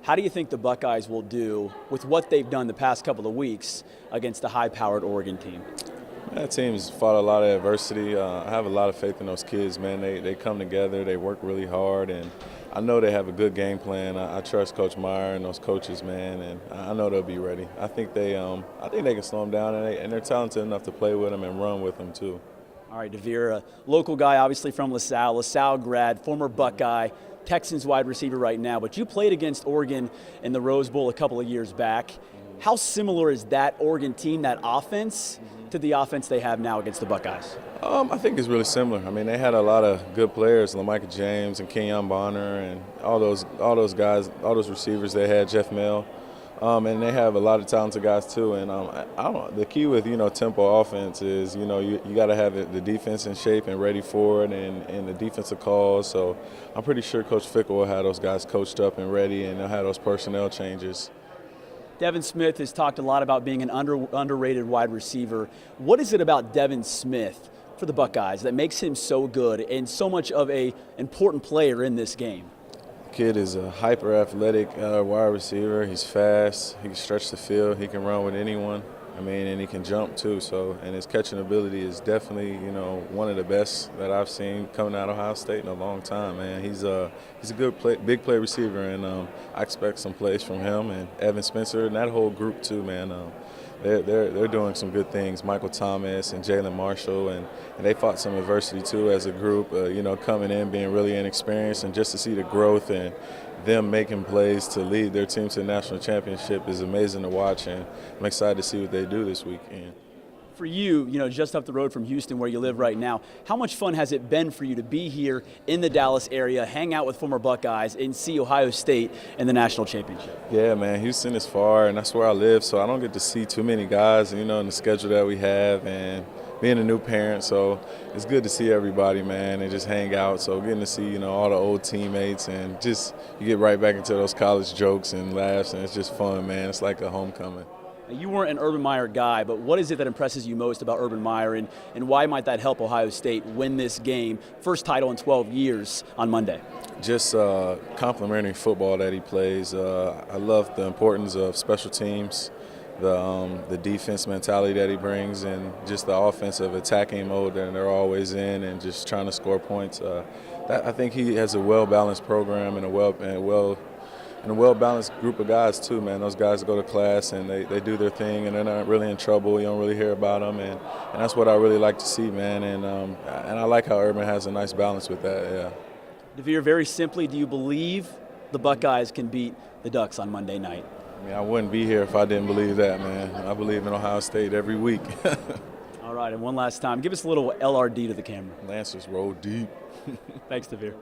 How do you think the Buckeyes will do with what they've done the past couple of weeks against a high-powered Oregon team? That team's fought a lot of adversity. I have a lot of faith in those kids, man. They come together, they work really hard, and I know they have a good game plan. I trust Coach Meyer and those coaches, man, and I know they'll be ready. I think they can slow them down, and they're talented enough to play with them and run with them too. All right, Devier, a local guy, obviously from LaSalle grad, former Buckeye, Texans wide receiver right now, but you played against Oregon in the Rose Bowl a couple of years back. How similar is that Oregon team, that offense, to the offense they have now against the Buckeyes? I think it's really similar. I mean, they had a lot of good players, LaMicah James and Kenyon Bonner, and all those guys, all those receivers they had, Jeff Mel. And they have a lot of talented guys too. And the key with tempo offense is you got to have the defense in shape and ready for it, and the defensive calls. So I'm pretty sure Coach Fickle will have those guys coached up and ready, and they'll have those personnel changes. Devin Smith has talked a lot about being an underrated wide receiver. What is it about Devin Smith for the Buckeyes that makes him so good and so much of an important player in this game? Kid is a hyper-athletic wide receiver. He's fast. He can stretch the field. He can run with anyone. I mean, and he can jump too. So, and his catching ability is definitely, one of the best that I've seen coming out of Ohio State in a long time. Man, he's a good big play receiver, and I expect some plays from him and Evan Spencer and that whole group too, man. They're doing some good things. Michael Thomas and Jalen Marshall, and they fought some adversity too as a group. Coming in being really inexperienced, and just to see the growth and them making plays to lead their team to the national championship is amazing to watch, and I'm excited to see what they do this weekend. For you, just up the road from Houston where you live right now, how much fun has it been for you to be here in the Dallas area, hang out with former Buckeyes, and see Ohio State in the national championship? Yeah, man, Houston is far, and that's where I live, so I don't get to see too many guys, in the schedule that we have, and being a new parent, so it's good to see everybody, man, and just hang out. So getting to see, all the old teammates, and just you get right back into those college jokes and laughs, and it's just fun, man. It's like a homecoming. You weren't an Urban Meyer guy, but what is it that impresses you most about Urban Meyer, and why might that help Ohio State win this game, first title in 12 years on Monday? Just complimentary football that he plays. I love the importance of special teams, the defense mentality that he brings, and just the offensive attacking mode that they're always in, and just trying to score points. I think he has a well-balanced program and a well-balanced group of guys too, man. Those guys go to class and they do their thing, and they're not really in trouble. You don't really hear about them, and that's what I really like to see, man. And I like how Urban has a nice balance with that. Yeah. Devier, very simply, do you believe the Buckeyes can beat the Ducks on Monday night? I mean, I wouldn't be here if I didn't believe that, man. I believe in Ohio State every week. All right, and one last time, give us a little LRD to the camera. Lancers roll deep. Thanks, Devier.